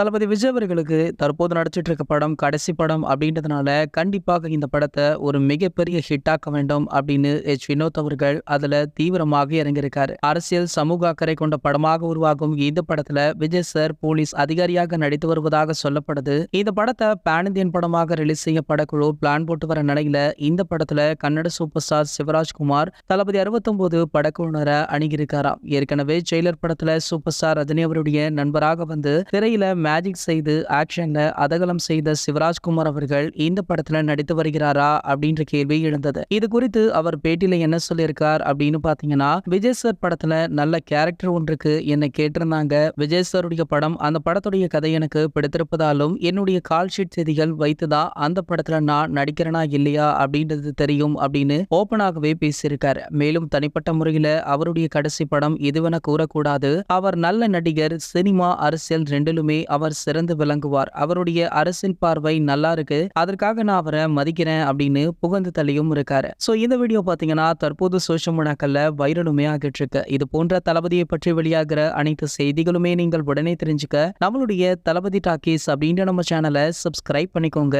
தளபதி விஜய் அவர்களுக்கு தற்போது நடிச்சிட்டு இருக்க படம் கடைசி படம் அப்படின்றதுனால கண்டிப்பாக இந்த படத்தை ஒரு மிகப்பெரிய ஹிட் ஆக்க வேண்டும் அப்படின்னு வினோத் அவர்கள் அதுல தீவிரமாக இறங்கியிருக்காரு. அரசியல் சமூக அக்கறை கொண்ட படமாக உருவாகும் இந்த படத்துல விஜய் சார் போலீஸ் அதிகாரியாக நடித்து வருவதாக சொல்லப்படுது. இந்த படத்தை பேன் இந்தியன் படமாக ரிலீஸ் செய்ய படக்குழு பிளான் போட்டு வர நிலையில இந்த படத்துல கன்னட சூப்பர் ஸ்டார் சிவராஜ்குமார் தளபதி 69 படக்குழுனரை அணுகியிருக்காராம். ஏற்கனவே ஜெயிலர் படத்துல சூப்பர் ஸ்டார் ரஜினி அவருடைய நண்பராக வந்து திரையில மேஜிக் செய்து ஆக்ஷன்ல அதகலம் செய்த சிவராஜ்குமார் அவர்கள் இந்த படத்துல நடித்து வருகிறாரா அப்படின்ற கேள்வி எழுந்தது. இது குறித்து அவர் பேட்டியில என்ன சொல்லியிருக்கார் அப்படின்னு பாத்தீங்கன்னா, விஜய் சார் படத்துல நல்ல கேரக்டர் ஒன்றுக்கு என்னை கேட்டிருந்தாங்க. விஜய் சாருடைய படம் அந்த படத்துடைய கதை எனக்கு பிடித்திருப்பதாலும் என்னுடைய கால் ஷீட் செய்திகள் வைத்துதான் அந்த படத்துல நான் நடிக்கிறேனா இல்லையா அப்படின்றது தெரியும் அப்படின்னு ஓபனாகவே பேசியிருக்காரு. மேலும் தனிப்பட்ட முறையில அவருடைய கடைசி படம் இதுவென கூறக்கூடாது. அவர் நல்ல நடிகர், சினிமா அரசியல் ரெண்டிலுமே அவர் சிறந்து விளங்குவார். அவருடைய அரசியல் பார்வை நல்லா இருக்கு, அதற்காக நான் அவரை மதிக்கிறேன் அப்படின்னு புகழ்ந்து தள்ளியும் இருக்காரு. சோ இந்த வீடியோ பாத்தீங்கன்னா தற்போது சோஷியல் மீடியாக்கள்ல வைரலுமே ஆகிட்டு இருக்கு. இது போன்ற தளபதியை பற்றி வெளியாகிற அனைத்து செய்திகளுமே நீங்கள் உடனே தெரிஞ்சுக்க நம்மளுடைய தளபதி டாக்கீஸ் அப்படின்ற நம்ம சேனலை சப்ஸ்கிரைப் பண்ணிக்கோங்க.